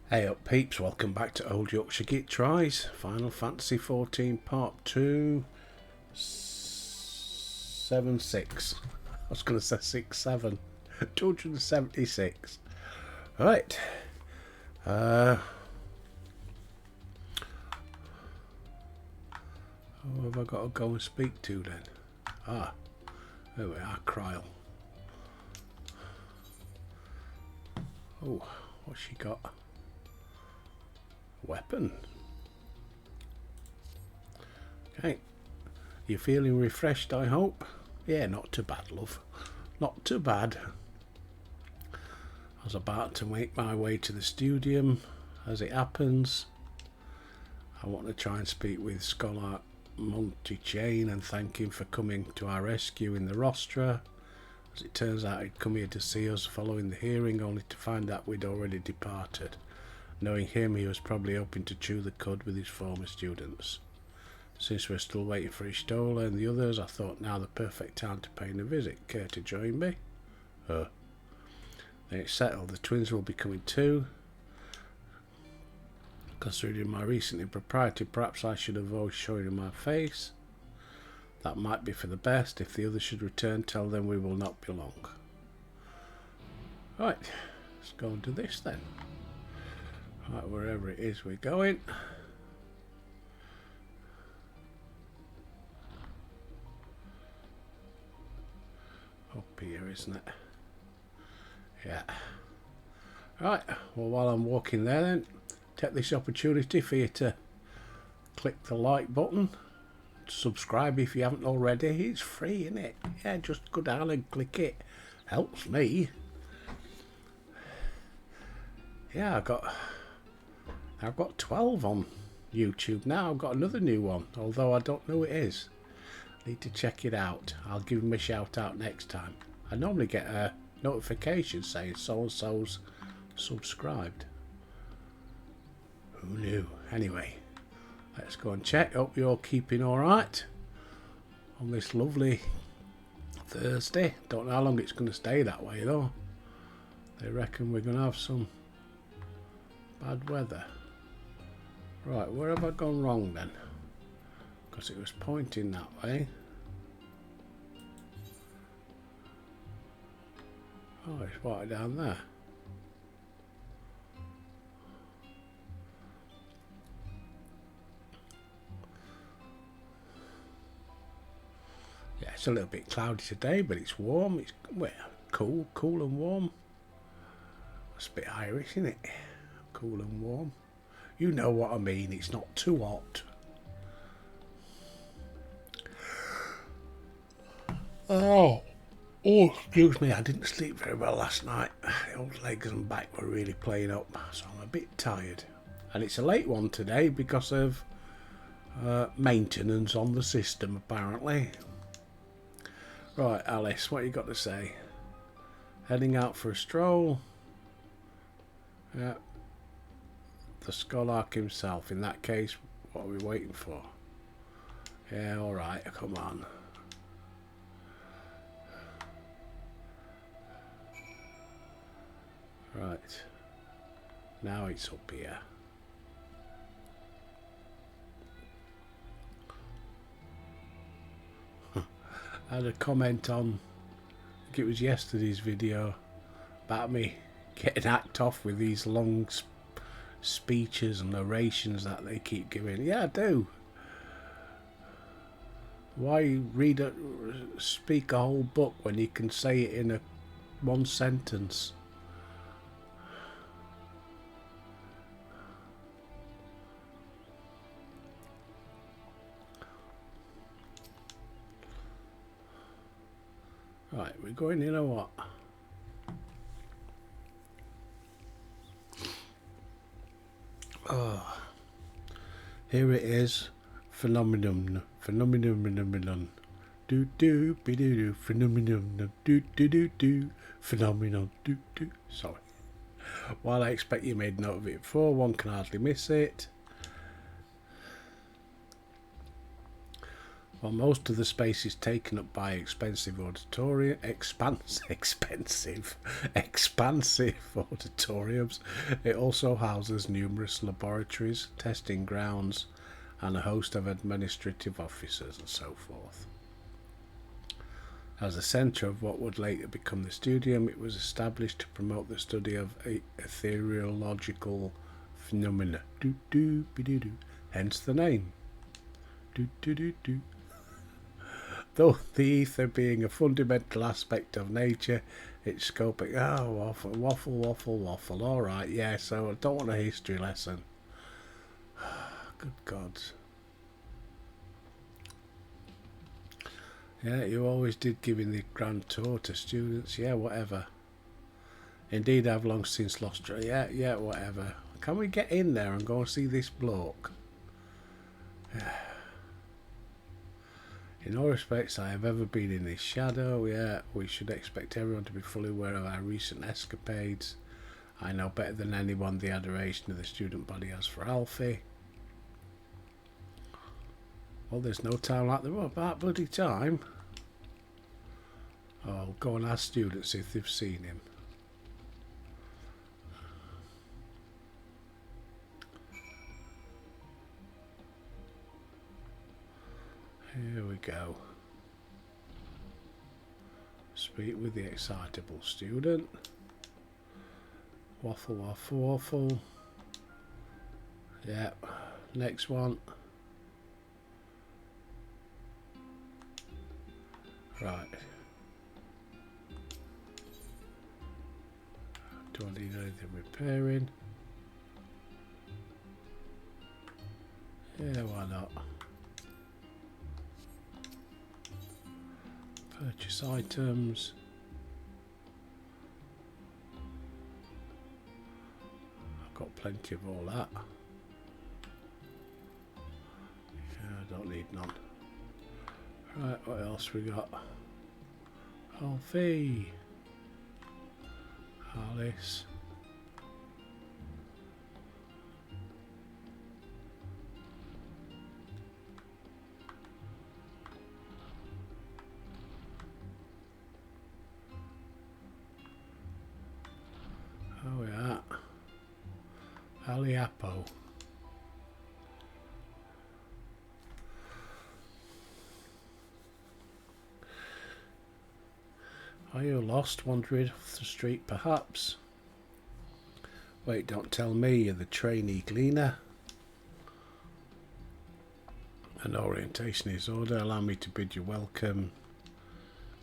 Hey up peeps, welcome back to Old Yorkshire Geek Tries, Final Fantasy XIV Part 2, 7-6. I was going to say 6-7. 276. Right. Who have I got to go and speak to then? Ah, there we are, Kryl. Oh, what's she got? Weapon. Okay. You feeling refreshed, I hope? Yeah, not too bad, love. Not too bad. I was about to make my way to the studium. As it happens, I want to try and speak with Scholar Montichain and thank him for coming to our rescue in the Rostra. As it turns out, he'd come here to see us following the hearing, only to find that we'd already departed. Knowing him, he was probably hoping to chew the cud with his former students. Since we're still waiting for Ishtola and the others, I thought now the perfect time to pay him a visit. Care to join me? Then it's settled. The twins will be coming too. Considering my recent impropriety, perhaps I should avoid showing him my face. That might be for the best. If the others should return, tell them we will not be long. Right, let's go and do this then. Right, wherever it is we're going. Up here, isn't it? Yeah. Right, well, while I'm walking there then, take this opportunity for you to click the like button. Subscribe if you haven't already. It's free, isn't it? Yeah, just go down and click it. Helps me. Yeah, I've got 12 on YouTube now. I've got another new one, although I don't know who it is. Need to check it out. I'll give him a shout out next time. I normally get a notification saying so and so's subscribed. Who knew? Anyway, let's go and check. Hope you're all keeping alright on this lovely Thursday. Don't know how long it's going to stay that way though. They reckon we're going to have some bad weather. Right, where have I gone wrong then? Because it was pointing that way. Oh, it's right down there. Yeah, it's a little bit cloudy today, but it's warm. It's cool and warm. It's a bit Irish, isn't it? Cool and warm. You know what I mean. It's not too hot. Oh, excuse me. I didn't sleep very well last night. The old legs and back were really playing up, so I'm a bit tired. And it's a late one today because of maintenance on the system, apparently. Right, Alice, what you got to say? Heading out for a stroll? Yeah. The Scholark himself. In that case, what are we waiting for? Yeah, alright, come on. Right. Now it's up here. I had a comment on, I think it was yesterday's video, about me getting hacked off with these long speeches and narrations that they keep giving. Yeah, I do. Why speak a whole book when you can say it in one sentence? Right, we're going in or what? Oh, here it is. Phenomenon. Phenomenon. Do do be do do. Phenomenon. Do do do do. Phenomenon. Do do. Sorry. While I expect you made note of it before, one can hardly miss it. While most of the space is taken up by expansive auditoriums, it also houses numerous laboratories, testing grounds, and a host of administrative offices and so forth. As the centre of what would later become the Studium, it was established to promote the study of ethereological phenomena. Hence the name. Though the ether being a fundamental aspect of nature, its scoping. Oh, waffle. All right, yeah. So I don't want a history lesson. Good God. Yeah, you always did giving the grand tour to students. Yeah, whatever. Indeed, I've long since lost track. Yeah, whatever. Can we get in there and go and see this bloke? In all respects, I have ever been in his shadow. Yeah, we should expect everyone to be fully aware of our recent escapades. I know better than anyone the adoration of the student body has for Alfie. Well, there's no time like that bloody time. Oh, go and ask students if they've seen him. Here we go. Speak with the excitable student. Waffle. Yeah. Next one. Right. Do I need anything repairing? Yeah, why not? Purchase items. I've got plenty of all that. Yeah, I don't need none. Right, what else we got? Alfie. Alice. Oh yeah. Aliapo. Are you lost, wandering off the street perhaps? Wait, don't tell me you're the trainee gleaner. An orientation is order. Allow me to bid you welcome.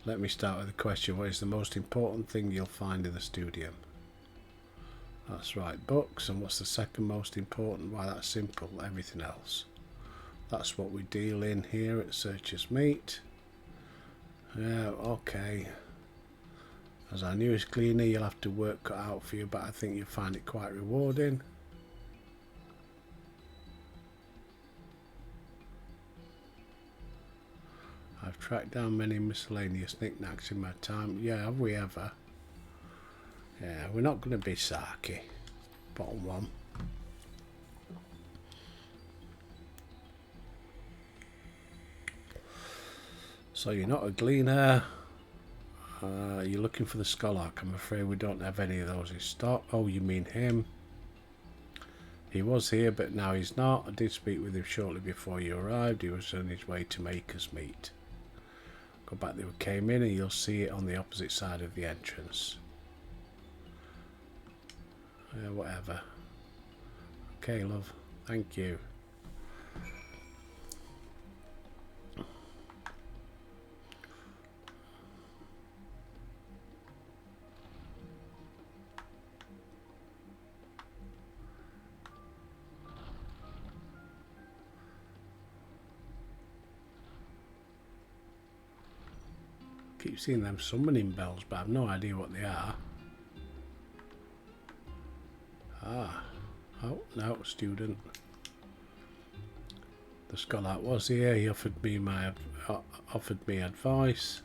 Let me start with a question. What is the most important thing you'll find in the Studium? That's right, books. And what's the second most important? Why, that's simple. Everything else. That's what we deal in here at Searchers Meet. Yeah, okay. As our newest cleaner, you'll have to work cut out for you, but I think you'll find it quite rewarding. I've tracked down many miscellaneous knickknacks in my time. Yeah, have we ever? Yeah, we're not going to be sarky. Bottom one. So you're not a gleaner. You're looking for the Scholark. I'm afraid we don't have any of those in stock. Oh, you mean him? He was here, but now he's not. I did speak with him shortly before you arrived. He was on his way to Maker's Meet. Go back there we came in and you'll see it on the opposite side of the entrance. Whatever. Okay, love. Thank you. Keep seeing them summoning bells, but I've no idea what they are. Ah. Oh, no, student. The Scholar was here. He offered me advice.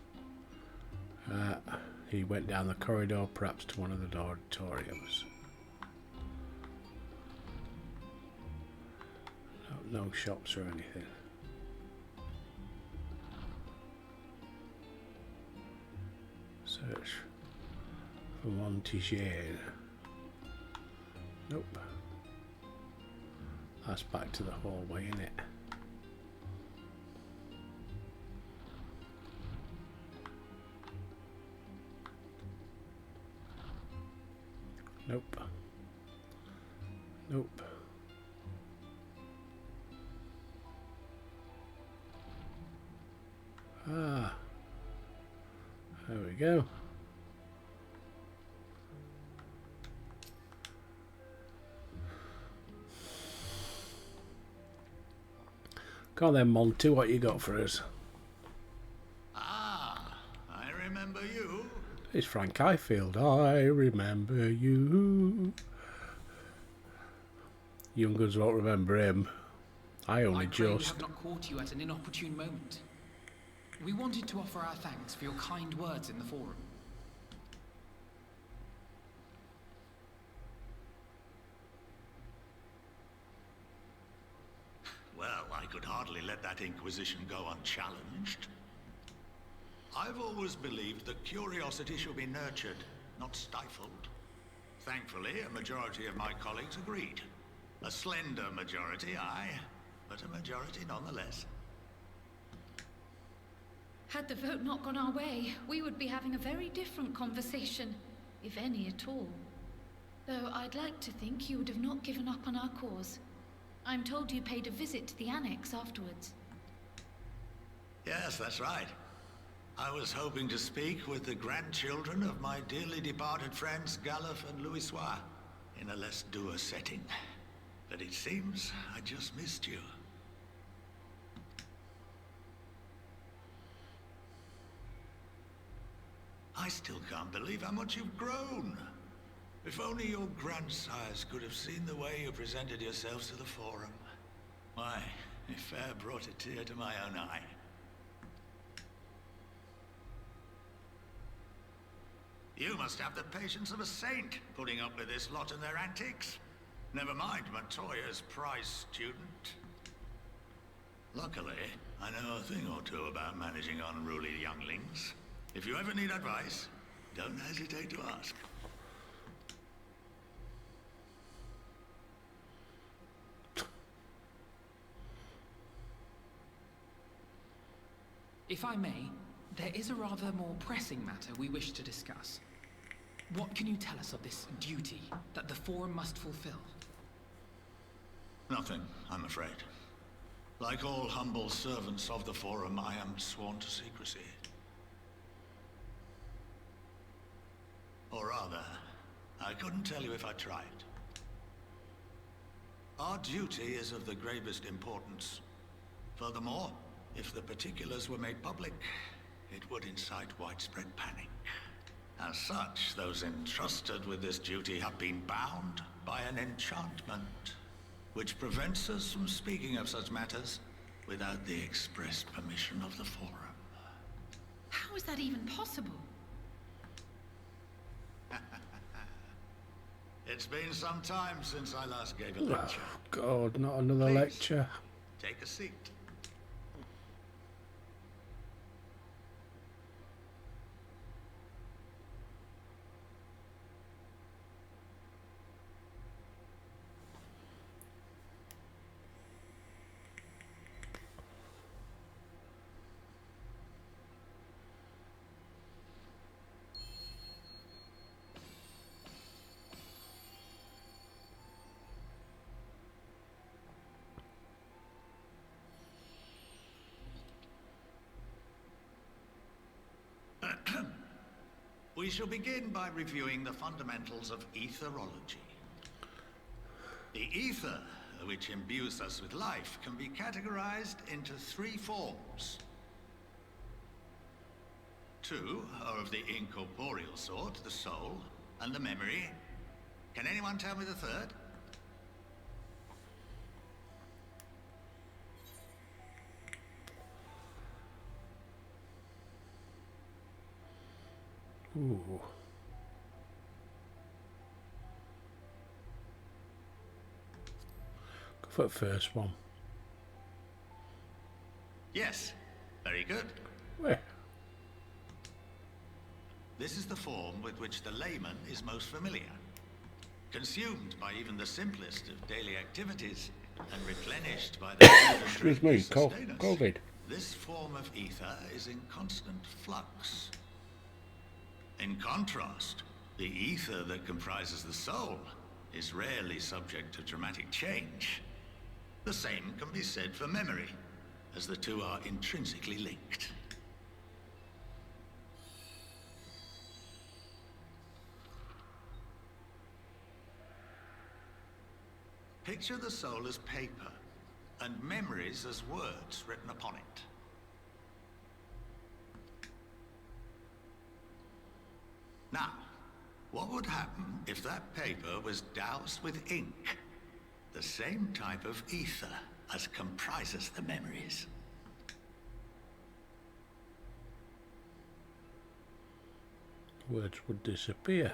He went down the corridor, perhaps to one of the auditoriums. No shops or anything. Montigier. Nope. That's back to the hallway, isn't it? Nope. Nope. Ah. There we go. Come on then, Monty, what you got for us? Ah, I remember you. It's Frank Highfield. I remember you. Young guns won't remember him. I only I pray we just. have not caught you at an inopportune moment. We wanted to offer our thanks for your kind words in the forum. Well, I could hardly let that inquisition go unchallenged. I've always believed that curiosity should be nurtured, not stifled. Thankfully, a majority of my colleagues agreed. A slender majority, aye, but a majority nonetheless. Had the vote not gone our way, we would be having a very different conversation, if any at all. Though I'd like to think you would have not given up on our cause. I'm told you paid a visit to the Annex afterwards. Yes, that's right. I was hoping to speak with the grandchildren of my dearly departed friends Galuf and Louisoix in a less dour setting. But it seems I just missed you. I still can't believe how much you've grown. If only your grandsires could have seen the way you presented yourselves to the Forum. Why, it fair brought a tear to my own eye. You must have the patience of a saint, putting up with this lot and their antics. Never mind Montoya's prize student. Luckily, I know a thing or two about managing unruly younglings. If you ever need advice, don't hesitate to ask. If I may, there is a rather more pressing matter we wish to discuss. What can you tell us of this duty that the Forum must fulfill? Nothing, I'm afraid. Like all humble servants of the Forum, I am sworn to secrecy. Or rather, I couldn't tell you if I tried. Our duty is of the gravest importance. Furthermore, if the particulars were made public, it would incite widespread panic. As such, those entrusted with this duty have been bound by an enchantment, which prevents us from speaking of such matters without the express permission of the Forum. How is that even possible? It's been some time since I last gave a lecture. Oh, God, not another Please. lecture. Take a seat. We shall begin by reviewing the fundamentals of etherology. The ether, which imbues us with life, can be categorized into three forms. Two are of the incorporeal sort, the soul and the memory. Can anyone tell me the third? Ooh. Go for the first one. Yes, very good. Where? This is the form with which the layman is most familiar. Consumed by even the simplest of daily activities, and replenished by the Excuse me, COVID. This form of ether is in constant flux. In contrast, the ether that comprises the soul is rarely subject to dramatic change. The same can be said for memory, as the two are intrinsically linked. Picture the soul as paper, and memories as words written upon it. Now, what would happen if that paper was doused with ink? The same type of ether as comprises the memories. Words would disappear.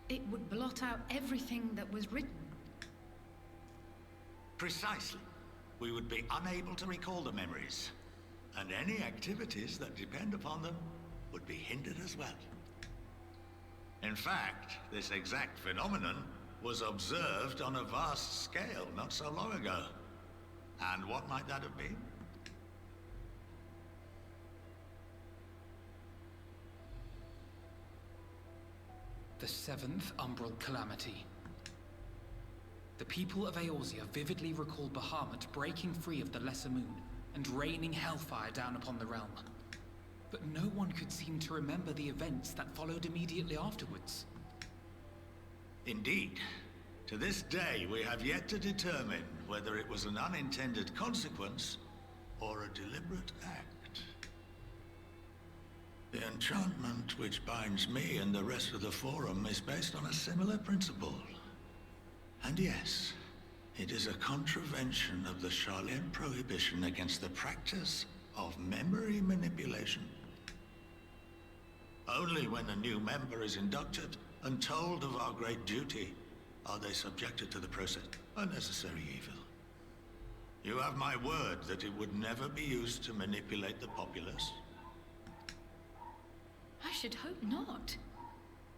It would blot out everything that was written. Precisely. We would be unable to recall the memories, and any activities that depend upon them would be hindered as well. In fact, this exact phenomenon was observed on a vast scale not so long ago. And what might that have been? The seventh Umbral Calamity. The people of Eorzea vividly recall Bahamut breaking free of the Lesser Moon and raining hellfire down upon the realm. But no one could seem to remember the events that followed immediately afterwards. Indeed. To this day, we have yet to determine whether it was an unintended consequence or a deliberate act. The enchantment which binds me and the rest of the Forum is based on a similar principle. And yes, it is a contravention of the Sharlayan prohibition against the practice of memory manipulation. Only when a new member is inducted and told of our great duty are they subjected to the process. A necessary evil. You have my word that it would never be used to manipulate the populace. I should hope not.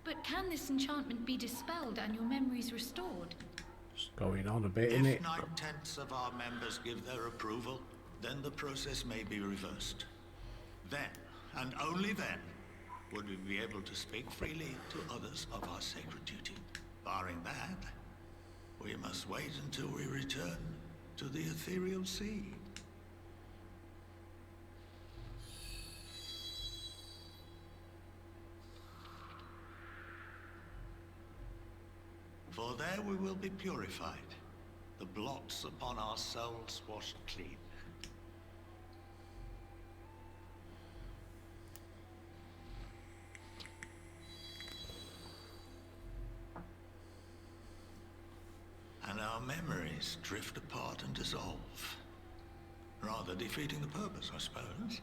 But can this enchantment be dispelled and your memories restored? It's going on a bit, If innit? 9/10 of our members give their approval, then the process may be reversed. Then, and only then, would we be able to speak freely to others of our sacred duty. Barring that, we must wait until we return to the Ethereal Sea. For there we will be purified, the blots upon our souls washed clean. And our memories drift apart and dissolve, rather defeating the purpose, I suppose.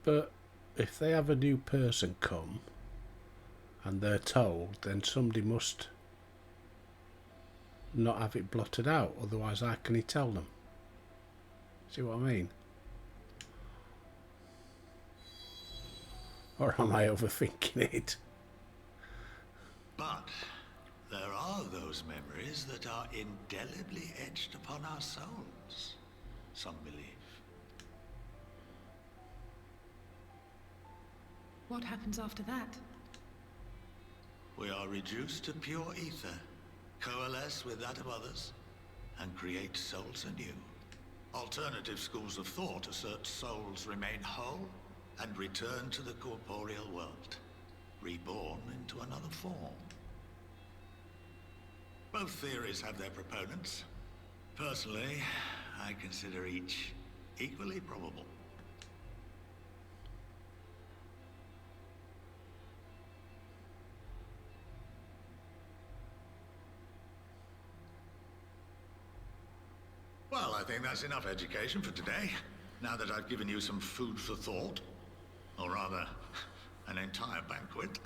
But if they have a new person come and they're told, then somebody must not have it blotted out, otherwise how can he tell them? See what I mean? Or am I overthinking it? But there are those memories that are indelibly etched upon our souls, some believe. What happens after that? We are reduced to pure ether, coalesce with that of others, and create souls anew. Alternative schools of thought assert souls remain whole and return to the corporeal world, reborn into another form. Both theories have their proponents. Personally, I consider each equally probable. Well, I think that's enough education for today, now that I've given you some food for thought. Or rather, an entire banquet.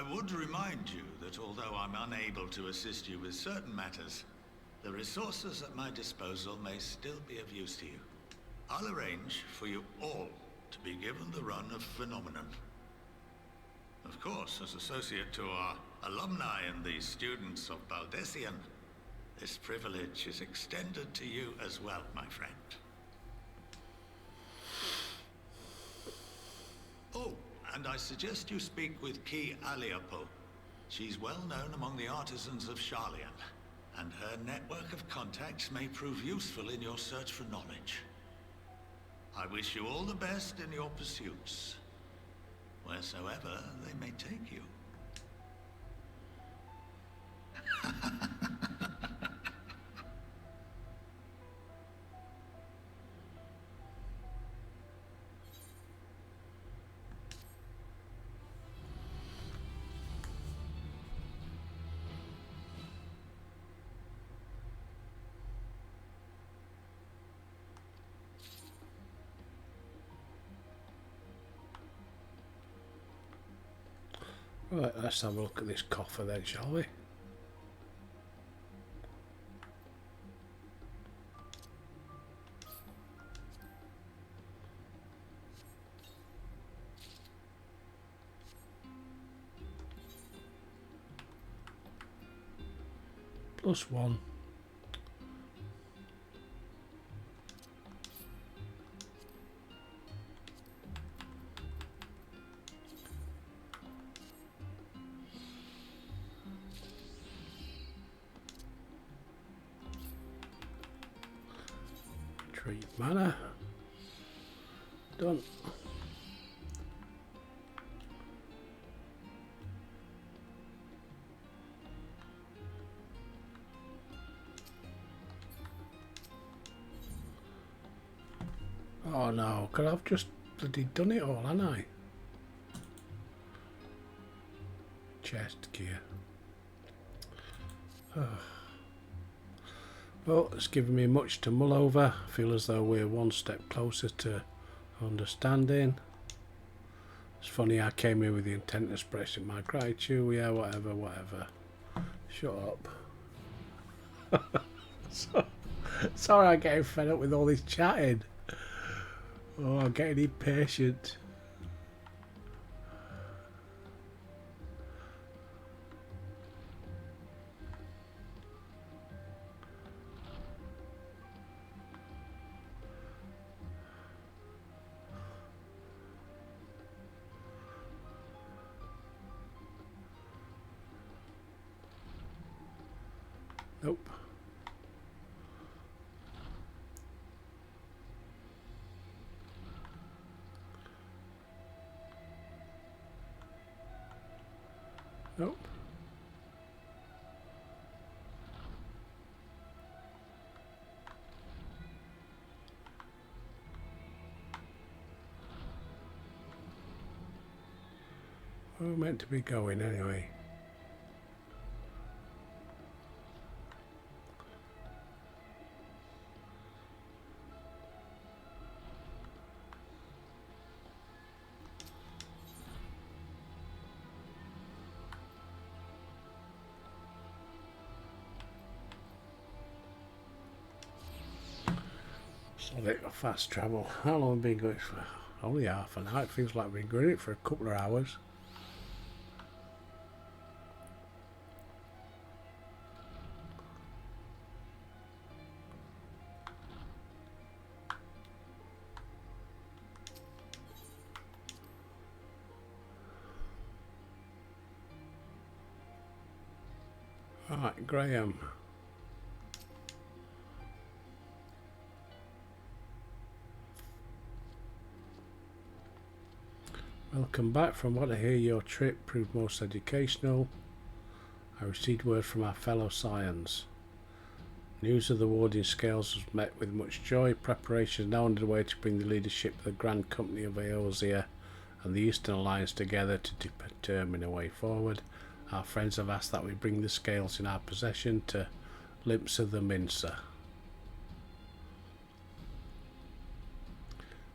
I would remind you that although I'm unable to assist you with certain matters, the resources at my disposal may still be of use to you. I'll arrange for you all to be given the run of Phenomenon. Of course, as associate to our alumni and the students of Baldesion, this privilege is extended to you as well, my friend. Oh, and I suggest you speak with Ki Aliapo. She's well known among the artisans of Sharlayan, and her network of contacts may prove useful in your search for knowledge. I wish you all the best in your pursuits, wheresoever they may take you. Right, let's have a look at this coffer then, shall we? +1. Treat mana. Done. Oh no, could I've just bloody done it all, hadn't I? Chest gear. Well, it's given me much to mull over. I feel as though we're one step closer to understanding. It's funny, I came here with the intent of expressing my gratitude. Yeah, whatever. Shut up. Sorry, I'm getting fed up with all this chatting. Oh, I'm getting impatient. Nope. Nope. Where are we meant to be going anyway? Solid fast travel. How long have we been going for? Only half an hour. It feels like we've been going it for a couple of hours. Right, Graham. Welcome back. From what I hear, your trip proved most educational. I received word from our fellow Scions. News of the Wardian Scales was met with much joy. Preparations now underway to bring the leadership of the Grand Company of Eorzea and the Eastern Alliance together to determine a way forward. Our friends have asked that we bring the scales in our possession to Limsa the Mincer.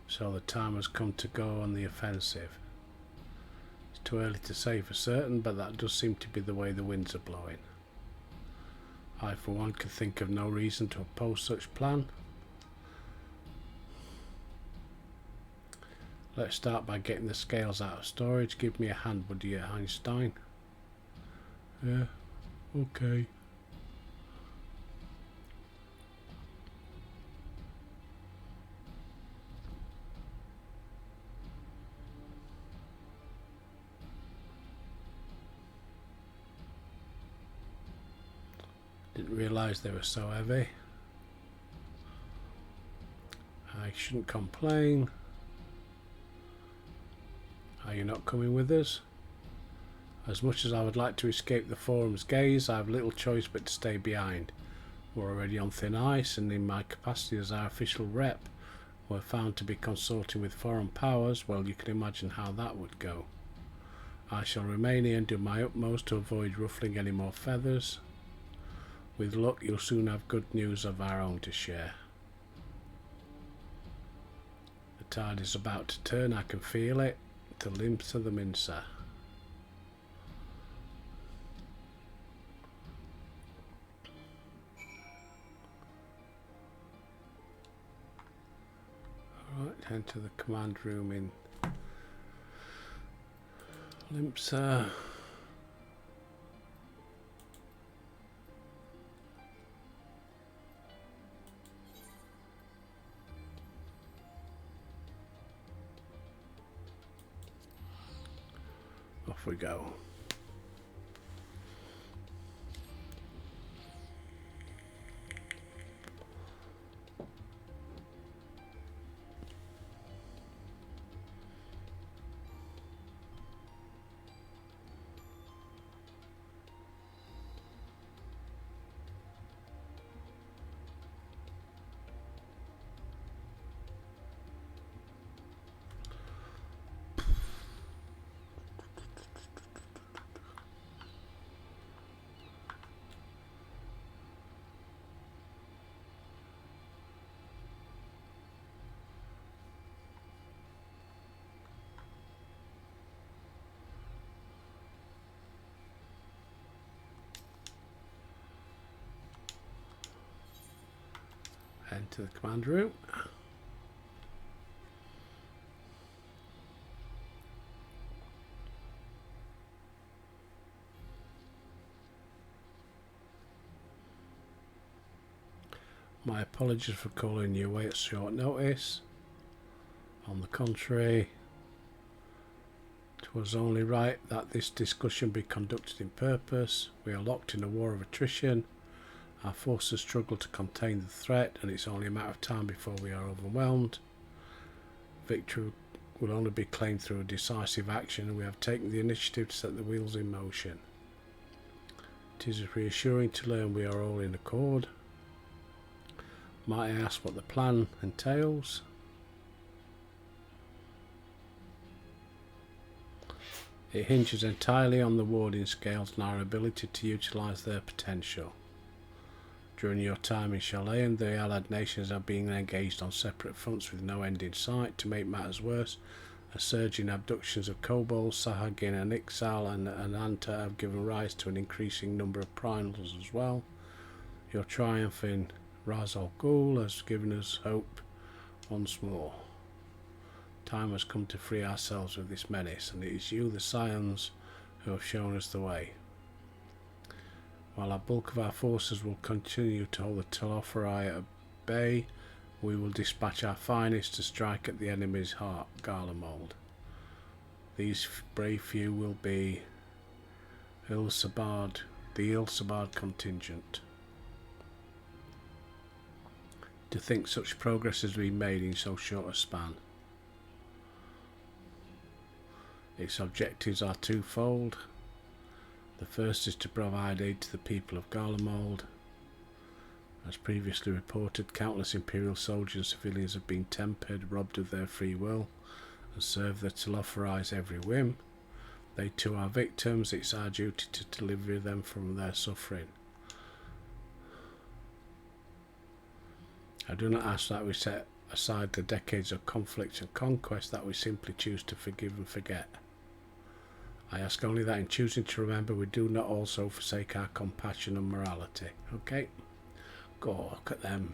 So the time has come to go on the offensive. It's Too early to say for certain, but that does seem to be the way the winds are blowing. I, for one, can think of no reason to oppose such plan. Let's start by getting the scales out of storage. Give me a hand, would you, Einstein? Yeah, okay. Didn't realise they were so heavy. I shouldn't complain. Are you not coming with us? As much as I would like to escape the forum's gaze, I have little choice but to stay behind. We're already on thin ice, and in my capacity as our official rep, we're found to be consorting with foreign powers. Well, you can imagine how that would go. I shall remain here and do my utmost to avoid ruffling any more feathers. With luck, you'll soon have good news of our own to share. The tide is about to turn, I can feel it. To Limsa the Mincer. Alright, enter the command room in Limsa. Off we go. Enter the command room. My apologies for calling you away at short notice. On the contrary, it was only right that this discussion be conducted in purpose. We are locked in a war of attrition. Our forces struggle to contain the threat, and it's only a matter of time before we are overwhelmed. Victory will only be claimed through a decisive action, and we have taken the initiative to set the wheels in motion. It is reassuring to learn we are all in accord. Might I ask what the plan entails? It hinges entirely on the warding scales and our ability to utilise their potential. During your time in Shalane, the Allied nations are being engaged on separate fronts with no end in sight. To make matters worse, a surge in abductions of kobolds, Sahagin and Ixal and Anta have given rise to an increasing number of primals as well. Your triumph in Ras Al Ghul has given us hope once more. Time has come to free ourselves of this menace, and it is you, the Scions, who have shown us the way. While a bulk of our forces will continue to hold the Telophori at bay, we will dispatch our finest to strike at the enemy's heart, Garlemald. These brave few will be the Ilsabard contingent. To think such progress has been made in so short a span. Its objectives are twofold. The first is to provide aid to the people of Garlemald. As previously reported, countless Imperial soldiers and civilians have been tempered, robbed of their free will, and serve the Telophori's every whim. They too are victims. It's our duty to deliver them from their suffering. I do not ask that we set aside the decades of conflict and conquest, that we simply choose to forgive and forget. I ask only that in choosing to remember we do not also forsake our compassion and morality. Okay? Go, look at them.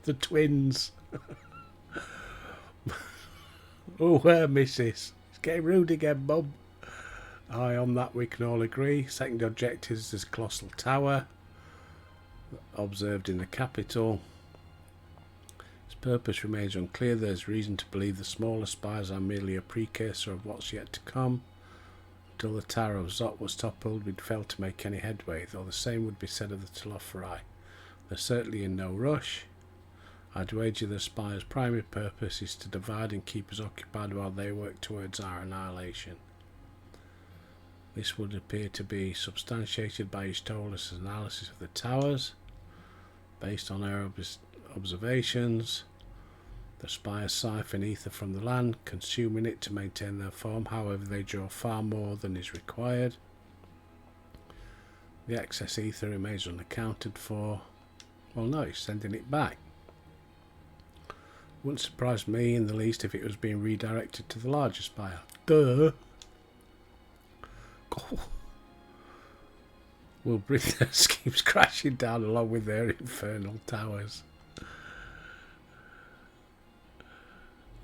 The twins. Oh, missus. It's getting rude again, Mum. Aye, on that we can all agree. Second objective is this colossal tower observed in the capital. Its purpose remains unclear. There's reason to believe the smaller spires are merely a precursor of what's yet to come. Until the Tower of Zot was toppled, we'd failed to make any headway, though the same would be said of the Telophori. They're certainly in no rush. I'd wager the spire's primary purpose is to divide and keep us occupied while they work towards our annihilation. This would appear to be substantiated by Aestolus's analysis of the towers. Based on our observations, the spires siphon ether from the land, consuming it to maintain their form. However, they draw far more than is required. The excess ether remains unaccounted for. Well, no, it's sending it back. Wouldn't surprise me in the least if it was being redirected to the larger spire. Duh! Oh. Will bring their schemes crashing down along with their infernal towers.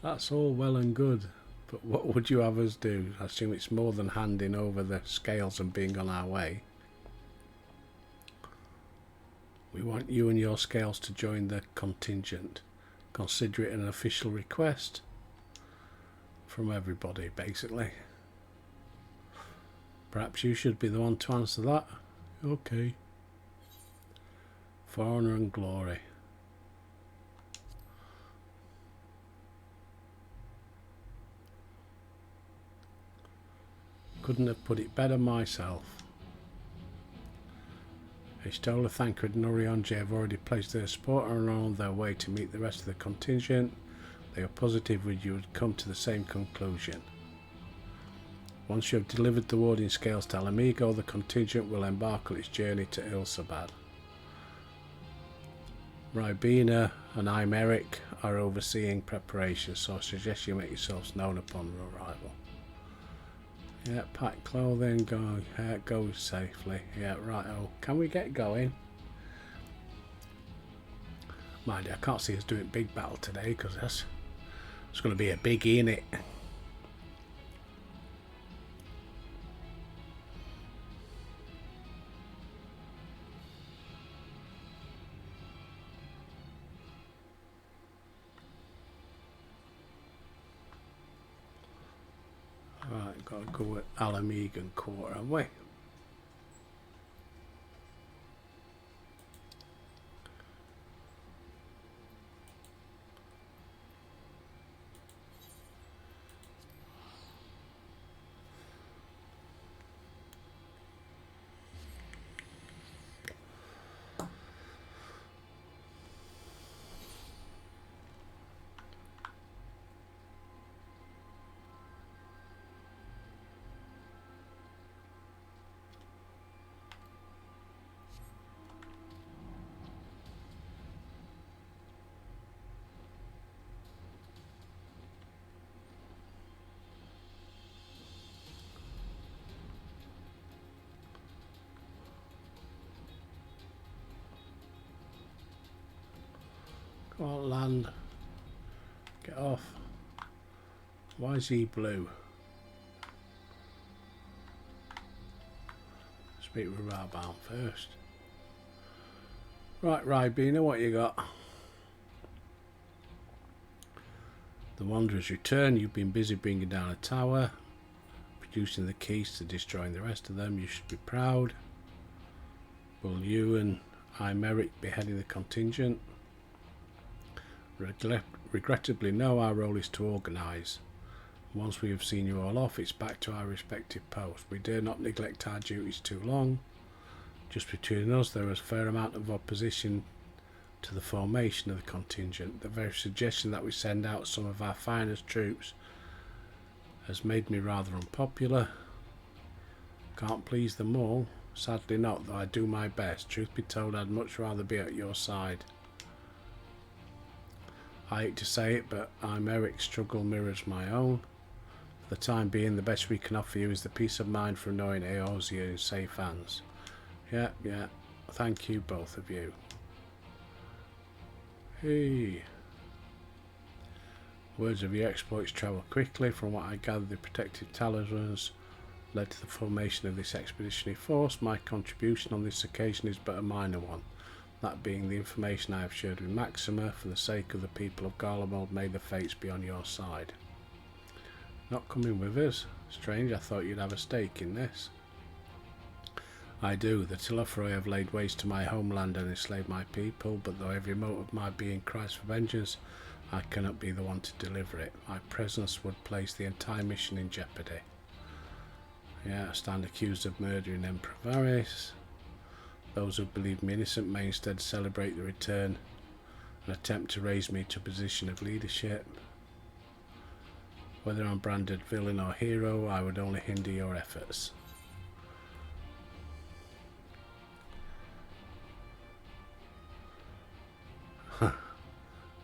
That's all well and good, but what would you have us do? I assume it's more than handing over the scales and being on our way. We want you and your scales to join the contingent. Consider it an official request from everybody, basically. Perhaps you should be the one to answer that. Okay. For honour and glory. Couldn't have put it better myself. Aestola, Thancred and Orionje have already placed their support and are on their way to meet the rest of the contingent. They are positive that you would come to the same conclusion. Once you have delivered the warding scales to Alamigo, the contingent will embark on its journey to Ilsabad. Ribena and Imeric are overseeing preparations, so I suggest you make yourselves known upon arrival. Yeah, pack clothing, go safely. Yeah, righto. Can we get going? Mind you, I can't see us doing big battle today because it's going to be a biggie, innit? Right, got to go at Alamegan Court, haven't we? Come on, land. Get off. Why is he blue? Speak with Rabound first. Right, Ribena, what you got? The Wanderers return. You've been busy bringing down a tower, producing the keys to destroying the rest of them. You should be proud. Will you and Imeric be heading the contingent? Regrettably, no, our role is to organise. Once we have seen you all off, it's back to our respective posts. We dare not neglect our duties too long. Just between us, there is a fair amount of opposition to the formation of the contingent. The very suggestion that we send out some of our finest troops has made me rather unpopular. Can't please them all. Sadly not, though I do my best. Truth be told, I'd much rather be at your side. I hate to say it, but Imeric's struggle mirrors my own. For the time being, the best we can offer you is the peace of mind from knowing Eorzea is in safe hands. Yeah. Thank you, both of you. Hey. Words of your exploits travel quickly. From what I gather, the protective talismans led to the formation of this expeditionary force. My contribution on this occasion is but a minor one, that being the information I have shared with Maxima. For the sake of the people of Garlemald, may the fates be on your side. Not coming with us? Strange, I thought you'd have a stake in this. I do. The Telophoroi have laid waste to my homeland and enslaved my people, but though every mote of my being cries for vengeance, I cannot be the one to deliver it. My presence would place the entire mission in jeopardy. Yeah, I stand accused of murdering Emperor Varys. Those who believe me innocent may instead celebrate the return and attempt to raise me to a position of leadership. Whether I'm branded villain or hero, I would only hinder your efforts.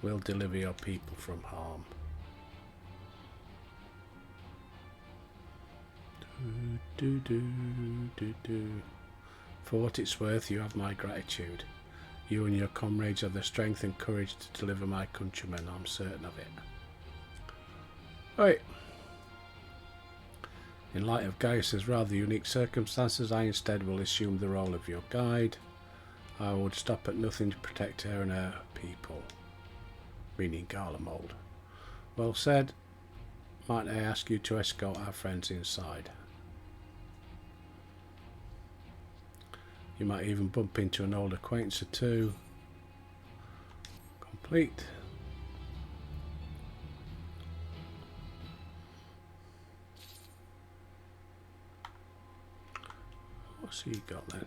We'll deliver your people from harm. For what it's worth, you have my gratitude. You and your comrades have the strength and courage to deliver my countrymen, I'm certain of it. Right. In light of Gaius's rather unique circumstances, I instead will assume the role of your guide. I would stop at nothing to protect her and her people. Meaning Garlemald. Well said. Might I ask you to escort our friends inside? You might even bump into an old acquaintance or two. Complete. What's he got then?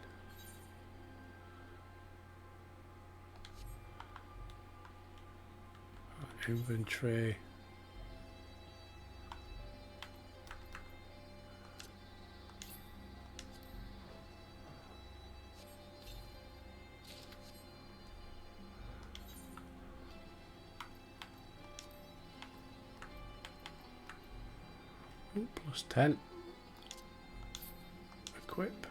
Inventory. Ooh, plus 10. Equip.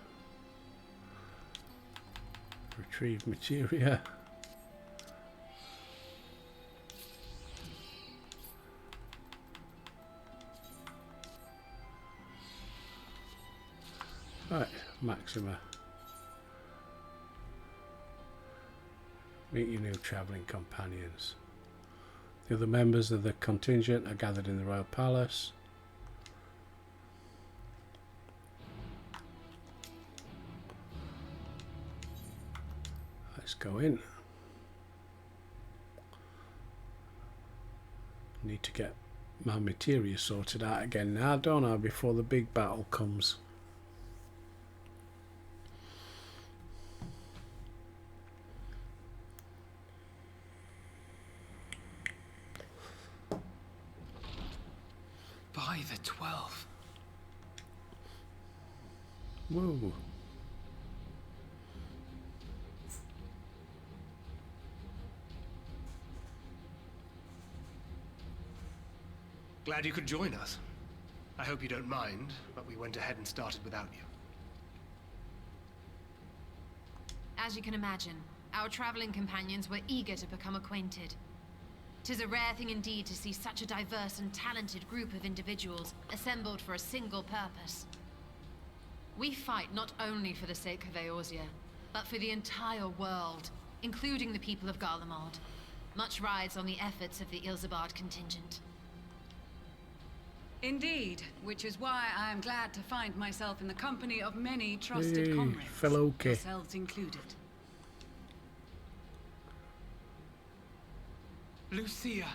Retrieve materia. Right, Maxima. Meet your new travelling companions. The other members of the contingent are gathered in the Royal Palace. Let's go in. Need to get my materia sorted out again now, don't I, before the big battle comes. By the 12. Whoa. Glad you could join us. I hope you don't mind, but we went ahead and started without you. As you can imagine, our traveling companions were eager to become acquainted. 'Tis a rare thing indeed to see such a diverse and talented group of individuals assembled for a single purpose. We fight not only for the sake of Eorzea, but for the entire world, including the people of Garlemald. Much rides on the efforts of the Ilsabard contingent. Indeed, which is why I am glad to find myself in the company of many trusted Hey, comrades, fellow K. yourselves included. Lucia!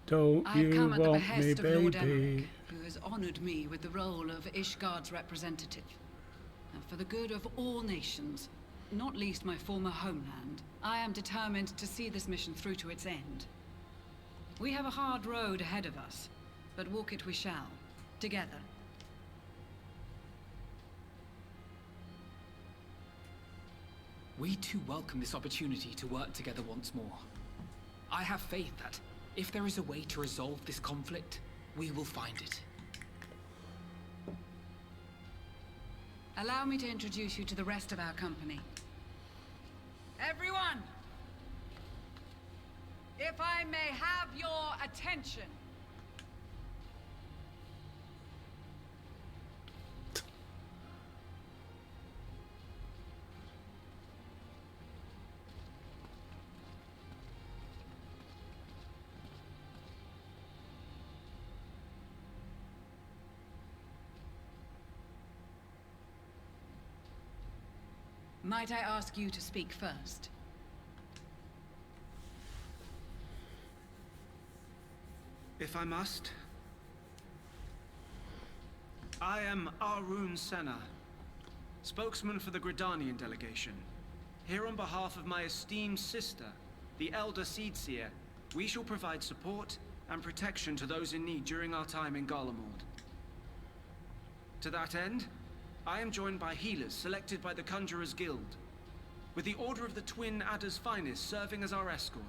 Don't I have you come at the want me, behest of Lord baby? Emmerich, who has honored me with the role of Ishgard's representative. And for the good of all nations, not least my former homeland, I am determined to see this mission through to its end. We have a hard road ahead of us, but walk it we shall, together. We too welcome this opportunity to work together once more. I have faith that, if there is a way to resolve this conflict, We will find it. Allow me to introduce you to the rest of our company. Everyone! If I may have your attention. Might I ask you to speak first? If I must. I am Arun Senna, spokesman for the Gridanian delegation. Here on behalf of my esteemed sister, the Elder Seedseer, we shall provide support and protection to those in need during our time in Garlemald. To that end, I am joined by healers selected by the Conjurers Guild, with the Order of the Twin Adder's Finest serving as our escort.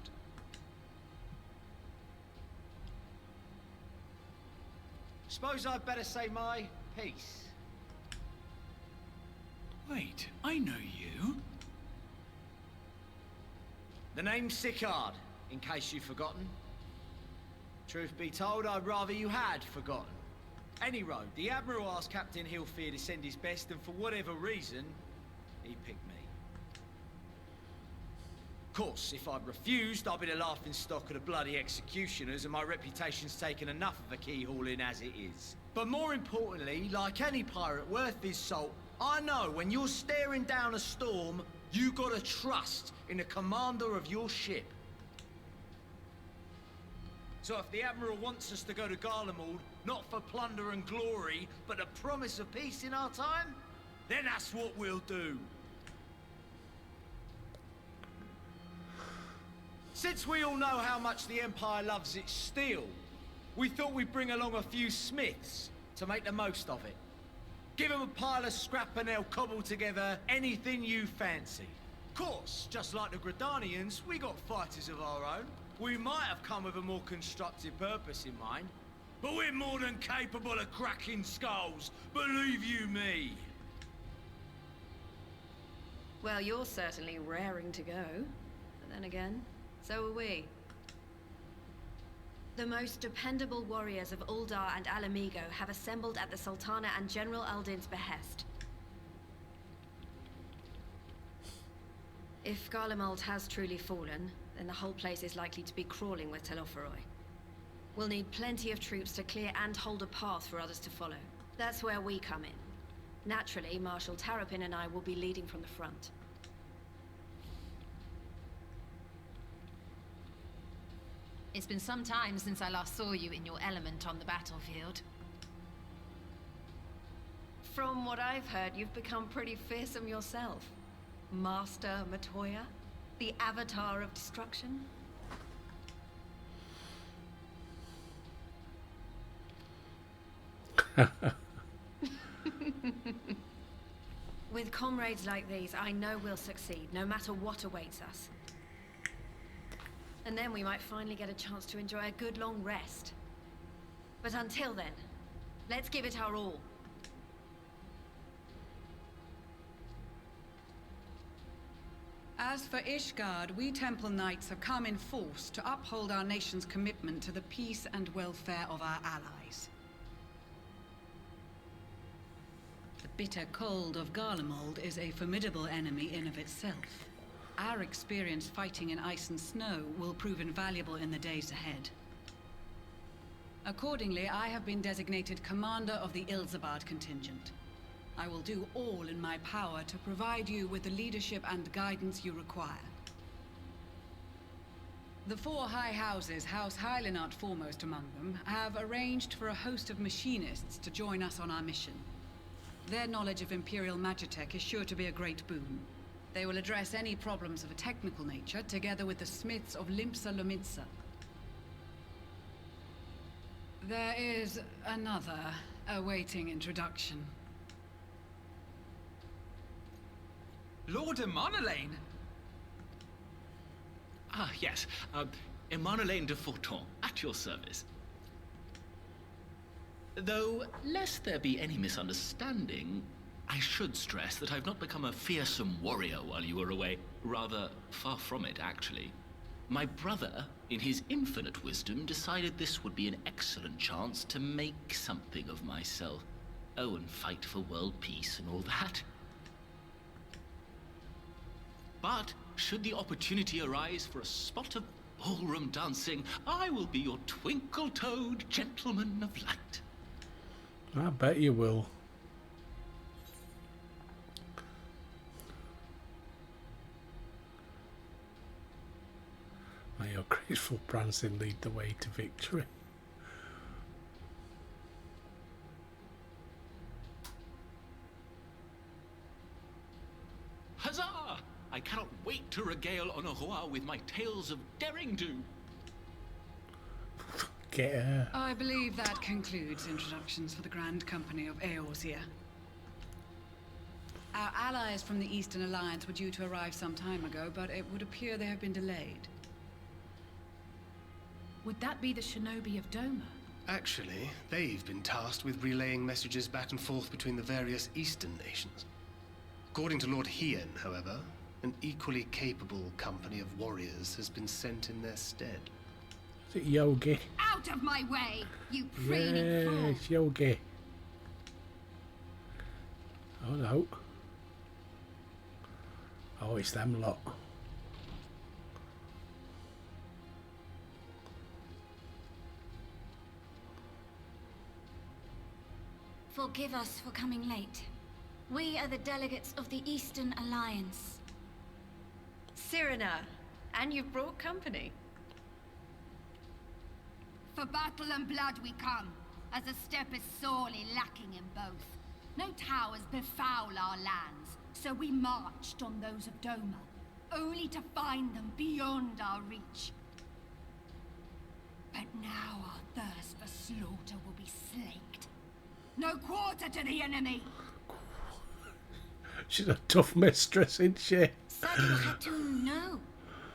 Suppose I'd better say my piece. Wait, I know you. The name's Sicard, in case you've forgotten. Truth be told, I'd rather you had forgotten. Any road, the Admiral asked Captain Hillfear to send his best, and for whatever reason, he picked me. Of course, if I'd refused, I'd be the laughing stock of the bloody executioners, and my reputation's taken enough of a keyhauling as it is. But more importantly, like any pirate worth his salt, I know when you're staring down a storm, you gotta trust in the commander of your ship. So if the Admiral wants us to go to Garlemald, not for plunder and glory, but the promise of peace in our time, then that's what we'll do. Since we all know how much the Empire loves its steel, we thought we'd bring along a few smiths to make the most of it. Give them a pile of scrap and they'll cobble together anything you fancy. Of course, just like the Gridanians, we got fighters of our own. We might have come with a more constructive purpose in mind, but we're more than capable of cracking skulls, believe you me. Well, you're certainly raring to go. But then again, so are we. The most dependable warriors of Uldar and Alamigo have assembled at the Sultana and General Aldin's behest. If Garlemald has truly fallen, then the whole place is likely to be crawling with Telophoroi. We'll need plenty of troops to clear and hold a path for others to follow. That's where we come in. Naturally, Marshal Tarapin and I will be leading from the front. It's been some time since I last saw you in your element on the battlefield. From what I've heard, you've become pretty fearsome yourself. Master Matoya? The Avatar of Destruction? With comrades like these, I know we'll succeed, no matter what awaits us. And then we might finally get a chance to enjoy a good long rest. But until then, let's give it our all. As for Ishgard, we Temple Knights have come in force to uphold our nation's commitment to the peace and welfare of our allies. The bitter cold of Garlemald is a formidable enemy in of itself. Our experience fighting in ice and snow will prove invaluable in the days ahead. Accordingly, I have been designated commander of the Ilzabard contingent. I will do all in my power to provide you with the leadership and guidance you require. The four high houses, House Hylinart foremost among them, have arranged for a host of machinists to join us on our mission. Their knowledge of Imperial Magitech is sure to be a great boon. They will address any problems of a technical nature, together with the smiths of Limsa Lomitsa. There is another awaiting introduction. Lord Emanolain? Ah, yes. Emanolain de Forton, at your service. Though, lest there be any misunderstanding, I should stress that I've not become a fearsome warrior while you were away. Rather, far from it, actually. My brother, in his infinite wisdom, decided this would be an excellent chance to make something of myself. Oh, and fight for world peace and all that. But, should the opportunity arise for a spot of ballroom dancing, I will be your twinkle-toed gentleman of light. I bet you will. May your graceful prancing lead the way to victory. Huzzah! I cannot wait to regale Honoroa with my tales of derring-do. Get her. I believe that concludes introductions for the Grand Company of Eorzea. Our allies from the Eastern Alliance were due to arrive some time ago, but it would appear they have been delayed. Would that be the shinobi of Doma? Actually, they've been tasked with relaying messages back and forth between the various Eastern nations. According to Lord Hien, however, an equally capable company of warriors has been sent in their stead. Is it Yogi? Out of my way, you preening fool! Yes, Yogi. Oh no. Oh, it's them lot. Forgive us for coming late. We are the delegates of the Eastern Alliance. Cyrena, and you've brought company. For battle and blood we come, as a step is sorely lacking in both. No towers befoul our lands, so we marched on those of Doma, only to find them beyond our reach. But now our thirst for slaughter will be slaked. No quarter to the enemy! She's a tough mistress, isn't she? Sadu Khatun, no.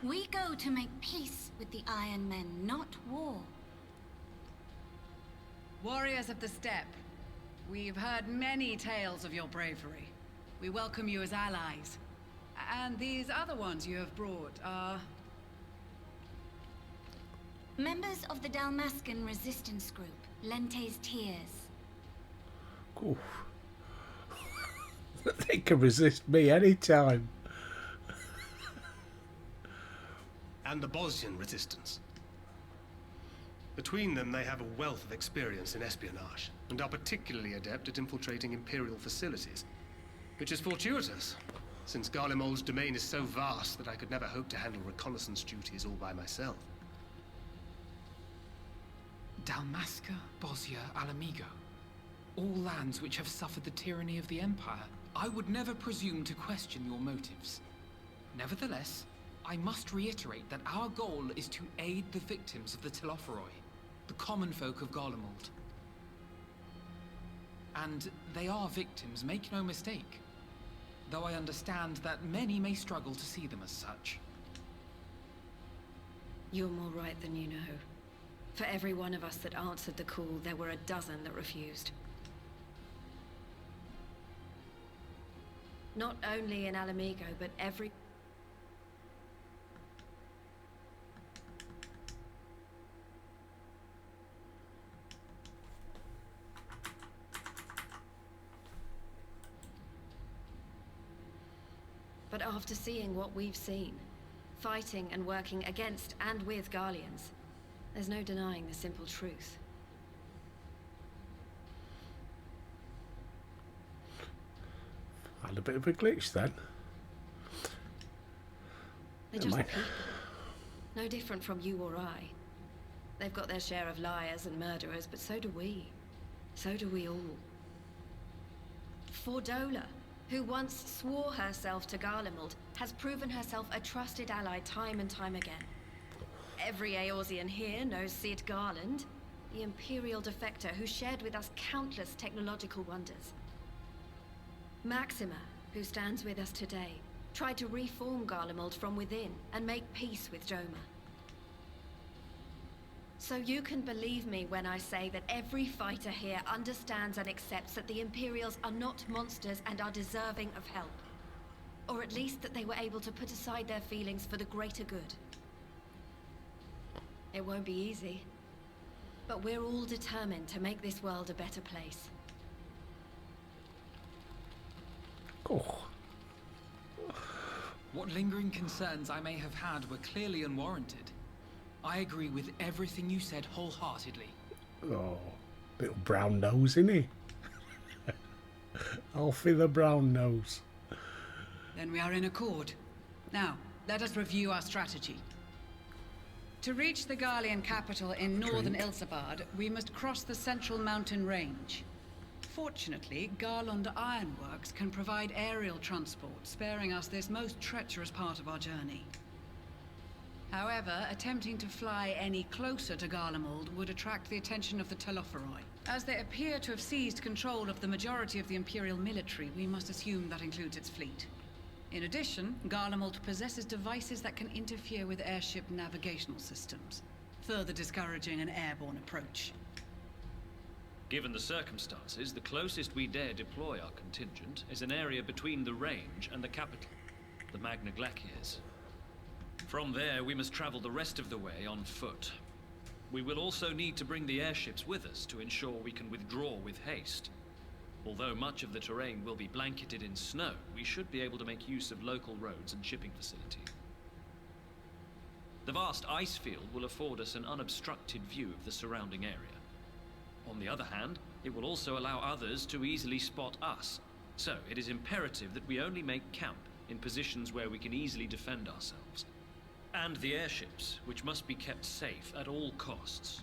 We go to make peace with the Iron Men, not war. Warriors of the Steppe, we've heard many tales of your bravery. We welcome you as allies. And these other ones you have brought are... Members of the Dalmascan resistance group, Lente's Tears. Oof. They can resist me anytime. And the Bosnian resistance. Between them, they have a wealth of experience in espionage, and are particularly adept at infiltrating Imperial facilities. Which is fortuitous, since Garlemald's domain is so vast that I could never hope to handle reconnaissance duties all by myself. Dalmasca, Bosnia, Alamigo. All lands which have suffered the tyranny of the Empire. I would never presume to question your motives. Nevertheless, I must reiterate that our goal is to aid the victims of the Telophoroi, the common folk of Garlemald. And they are victims, make no mistake. Though I understand that many may struggle to see them as such. You're more right than you know. For every one of us that answered the call, there were a dozen that refused. Not only in Alamigo, but every... But after seeing what we've seen, fighting and working against and with Garleans, there's no denying the simple truth. Had a bit of a glitch then. They're just people. No different from you or I. They've got their share of liars and murderers, but so do we. So do we all. Fordola, who once swore herself to Garlemald, has proven herself a trusted ally time and time again. Every Eorzean here knows Cid Garland, the Imperial defector who shared with us countless technological wonders. Maxima, who stands with us today, tried to reform Garlemald from within and make peace with Doma. So you can believe me when I say that every fighter here understands and accepts that the Imperials are not monsters and are deserving of help. Or at least that they were able to put aside their feelings for the greater good. It won't be easy. But we're all determined to make this world a better place. Oh. What lingering concerns I may have had were clearly unwarranted. I agree with everything you said wholeheartedly. Oh, little brown nose, isn't he? Alfie the brown nose. Then we are in accord. Now, let us review our strategy. To reach the Garlean capital in northern Ilsabard, we must cross the central mountain range. Fortunately, Garlund Ironworks can provide aerial transport, sparing us this most treacherous part of our journey. However, attempting to fly any closer to Garlemald would attract the attention of the Telophoroi. As they appear to have seized control of the majority of the Imperial military, we must assume that includes its fleet. In addition, Garlemald possesses devices that can interfere with airship navigational systems, further discouraging an airborne approach. Given the circumstances, the closest we dare deploy our contingent is an area between the range and the capital, the Magna Glaciers. From there, we must travel the rest of the way on foot. We will also need to bring the airships with us to ensure we can withdraw with haste. Although much of the terrain will be blanketed in snow, we should be able to make use of local roads and shipping facilities. The vast ice field will afford us an unobstructed view of the surrounding area. On the other hand, it will also allow others to easily spot us. So, it is imperative that we only make camp in positions where we can easily defend ourselves. And the airships, which must be kept safe at all costs.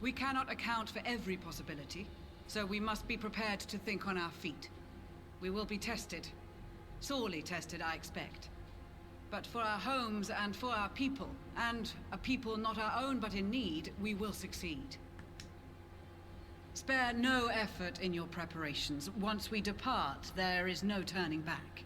We cannot account for every possibility, so we must be prepared to think on our feet. We will be tested. Sorely tested, I expect. But for our homes and for our people, and a people not our own but in need, we will succeed. Spare no effort in your preparations. Once we depart, there is no turning back.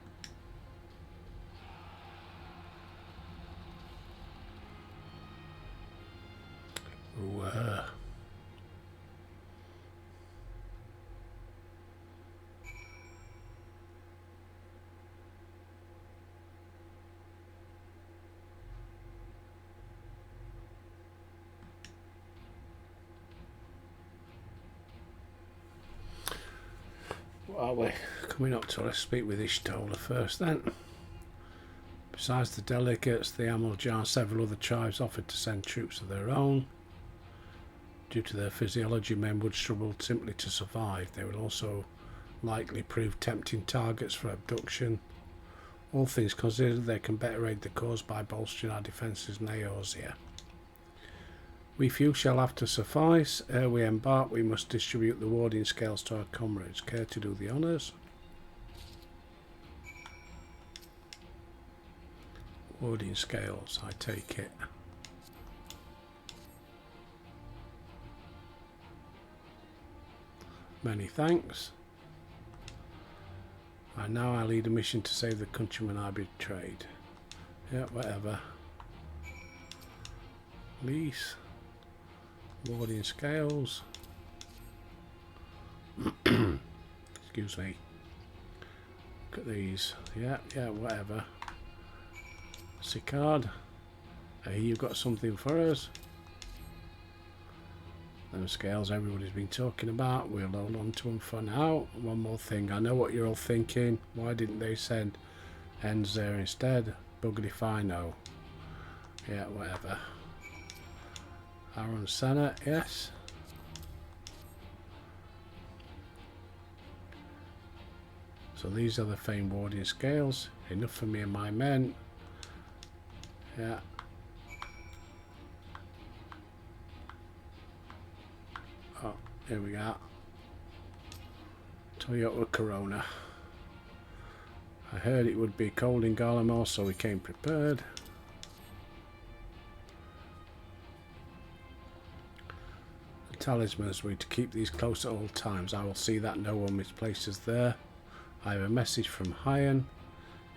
Well, we're coming up to let's speak with Y'shtola first then. Besides the delegates, the Amaljar and several other tribes offered to send troops of their own. Due to their physiology, men would struggle simply to survive. They will also likely prove tempting targets for abduction. All things considered, they can better aid the cause by bolstering our defences in Eorzea. We few shall have to suffice. Ere we embark, we must distribute the warding scales to our comrades. Care to do the honours? Warding scales, I take it. Many thanks. And now I lead a mission to save the countrymen I betrayed. Yeah, whatever. Lease. Warding scales. Excuse me. Look at these. Yeah, whatever. Sicard. Hey, you've got something for us. Them scales everybody's been talking about. We'll hold on to them for now. One more thing. I know what you're all thinking. Why didn't they send ends there instead? Bugged if I know. Yeah, whatever. Aaron Senna, yes. So these are the famed warding scales. Enough for me and my men. Yeah. Oh, here we go. Toyota Corona. I heard it would be cold in Garlemald, so we came prepared. Talismans, we're to keep these close at all times. I will see that no one misplaces there. I have a message from Hyan.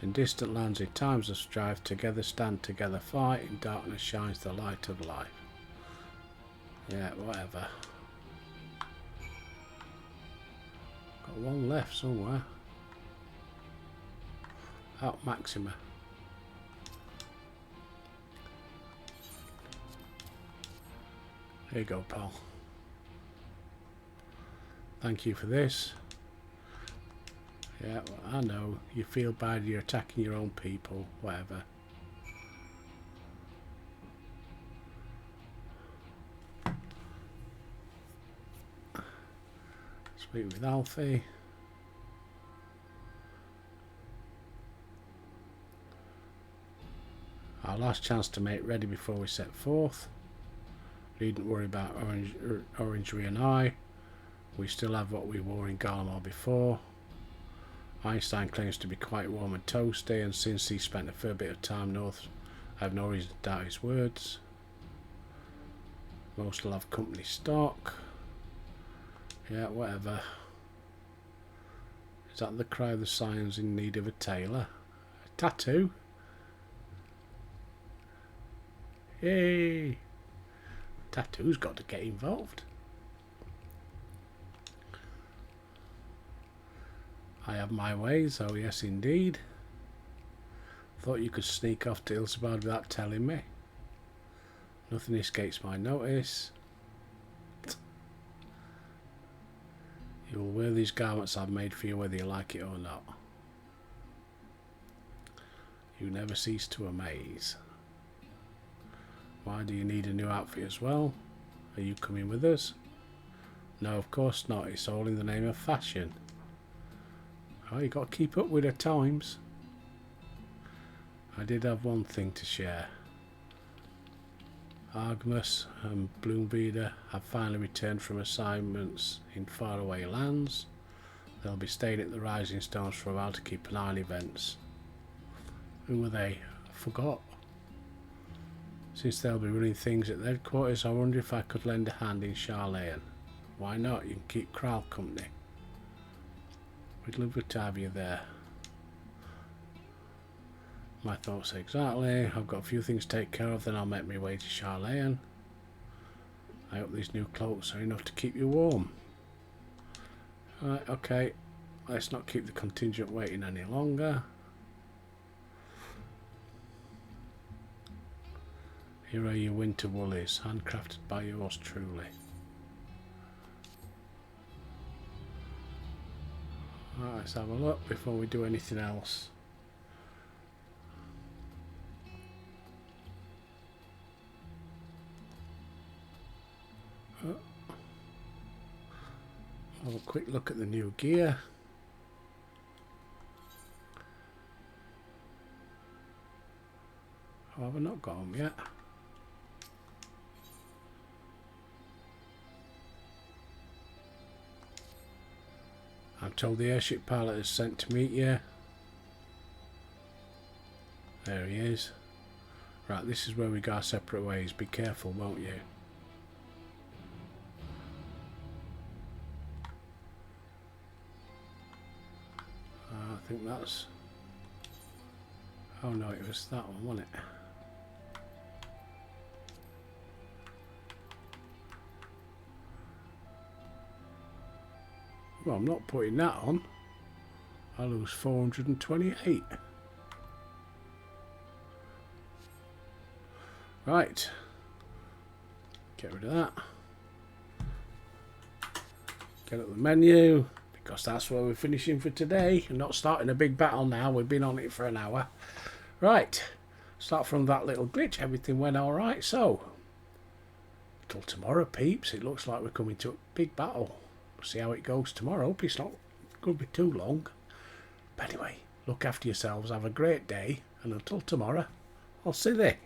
In distant lands, in times of strife, together stand, together fight. In darkness shines the light of life. Yeah, whatever. Got one left somewhere. Out Maxima. There you go, pal. Thank you for this. Yeah, well, I know. You feel bad, you're attacking your own people, whatever. Speak with Alfie. Our last chance to make ready before we set forth. Needn't worry about Orangery and I. We still have what we wore in Garlemald before. Einstein claims to be quite warm and toasty, and since he spent a fair bit of time north, I have no reason to doubt his words. Most will have company stock. Yeah, whatever. Is that the cry of the Scions in need of a tailor? A tattoo? Yay! Tattoo's got to get involved. I have my ways, oh yes indeed. Thought you could sneak off to Ilsebard without telling me. Nothing escapes my notice. You will wear these garments I've made for you whether you like it or not. You never cease to amaze. Why do you need a new outfit as well? Are you coming with us? No, of course not. It's all in the name of fashion. Oh, you got to keep up with the times. I did have one thing to share. Argmus and Bloomvida have finally returned from assignments in faraway lands. They'll be staying at the Rising Stones for a while to keep an eye on events. Who were they? I forgot. Since they'll be running things at the headquarters, I wonder if I could lend a hand in Charlayan. Why not? You can keep Kral company. We'd love to have you there. My thoughts exactly. I've got a few things to take care of, then I'll make my way to Charlayan. I hope these new cloaks are enough to keep you warm. Right, okay. Let's not keep the contingent waiting any longer. Here are your winter woolies, handcrafted by yours truly. Right, let's have a look before we do anything else. Have a quick look at the new gear. Oh, have I not got them yet? I'm told the airship pilot is sent to meet you. There he is. Right, this is where we go our separate ways. Be careful, won't you? I think that's... Oh no, it was that one, wasn't it? Well, I'm not putting that on. I lose 428. Right. Get rid of that. Get up the menu, because that's where we're finishing for today. We're not starting a big battle now. We've been on it for an hour. Right. Start from that little glitch. Everything went alright. So, till tomorrow, peeps. It looks like we're coming to a big battle. See how it goes tomorrow. Hope it's not going to be too long. But anyway, look after yourselves. Have a great day. And until tomorrow, I'll see you there.